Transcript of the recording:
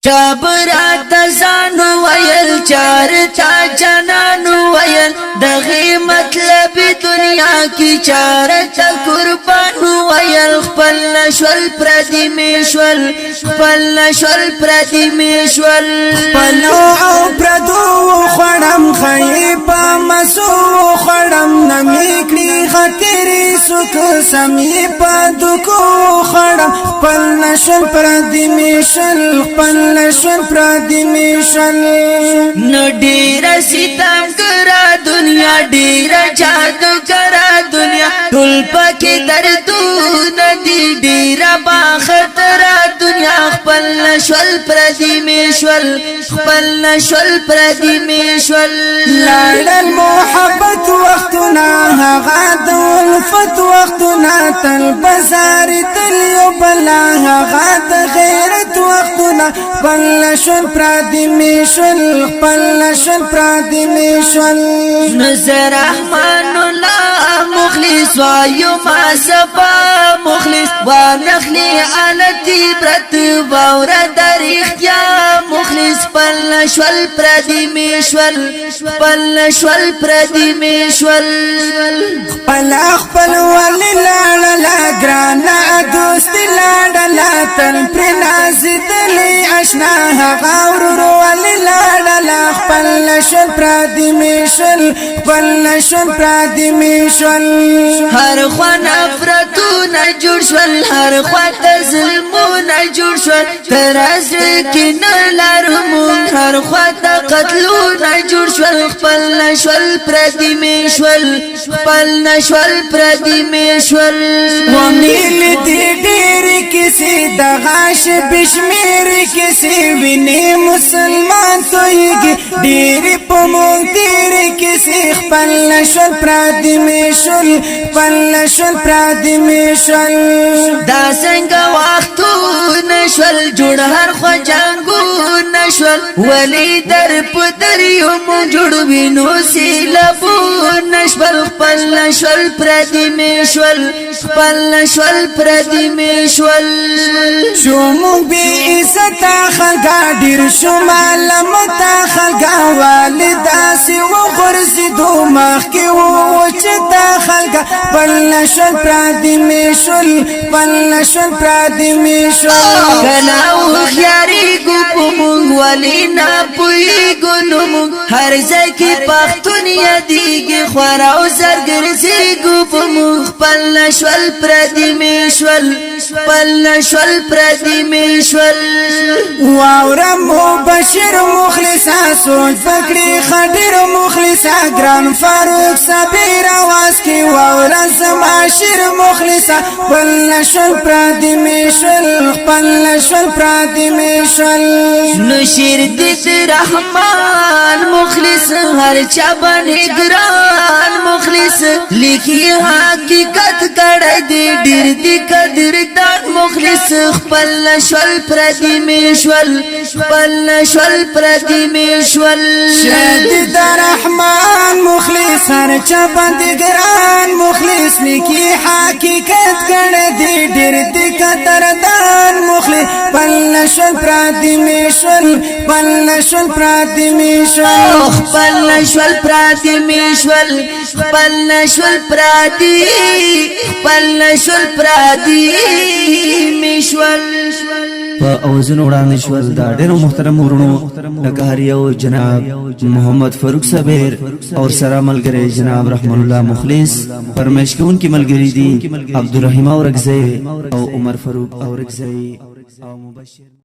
چابرات زانو ویل چارتا جنانو ویل دغی مطلب دنیا کی چارتا قربانو ویل خپل نشول پردی میشول خپل نشول پردی میشول خپلو او پردو خړم خیپا مسو خړم نمیکړي خاطر سوک سمې پدو کو خړم خپل نشول پردی میشول خپل نشول پردی میشول نو ډیر ستم کرا دنیا ډیر جادو کرا دنیا ټول پکې دردونه دي ډیر باخطر دنیا خپل نشول پردی میشول خپل نشول پردی میشول لاړل محبت وختنا هغه د الفت وختنا تل بازار تل یو بلا هغه د غیرت وختنا خپل نشول پردی میشول خپل نشول پردی میشول نظر رحمان الله مخلص وایو ما صفا مخلص ونخلی علتی برت باور در اختیار مخلص پل نشول پردی میشول پل نشول پردی میشول خپل ولی لاړه ګرانه دوست لاړه تل پر نازدلی آشنا هغه ورو ولی لاړه خپل نشول پردی میشول خپل نشول پردی میشول هر خوا نفرتونه جوړ شول هر خوا ظلمونه جوړ شول تر ازر کې نه لرمو هر خوا قتلونه جوړ شول خپل نشول پردی میشول خپل نشول پردی میشول ومیل دی ډیر کسی دغاش بشمیر کسی ویني مسلمان تویږي ډیر په مونږ ډیر کسی خپل نشول پردی میشول خپل نشول پردی میشول دا څنګه وختونه شول جوړ هر خوا جنگو نشول ولی در پدر یو مو جوړ وینو سیلابو نشول خپل نشول پردی میشول خپل نشول پردی میشول شوم بی عزت خلګا ډیر شو ملامت خلګا والدا سی و غرزدو مخ کی و چې تا خلګا بل نشول پردی میشول بل نشول پردی میشول کلا او خیاری ګو پمون ولی نا پوی ګنوم هر ځکه پختون یادیږي خورا او زرګرزي ګو پمون خپل نشول پردی میشول خپل نشول پردی میشول واورم مبشر مخلصا سوچ پکړي خډیر مخلصا ګران فاروق صابر आवाज کی واورم سماشر مخلصا بل نشول پردی میشول خپل نشول پردی میشول نشیر دې رحمان مخلص هر چا باندې ګران مخلص لیکي حقیقت کړه دې ډېر دې قدردان مخلص خپل نشول پردی میشول خپل نشول پردی میشول شهید رحمان مخلص هر چا باندې ګران مخلص لیکي حقیقت کړه دې ډېر دې قدردان مخلص خپل نشول پردی میشول خپل نشول پردی میشول خپل نشول پردی میشول خپل نشول پردی خپل نشول پردی میشول په اوزونو وړاندې شول دا ډېر محترم ورونو لکه هر یو جناب محمد فاروق صابر اور سره ملګری جناب رحمان الله مخلص پرمیش کون کی ملګری دي عبدالرحیم اورګزی او عمر فاروق اورګزی او مبشر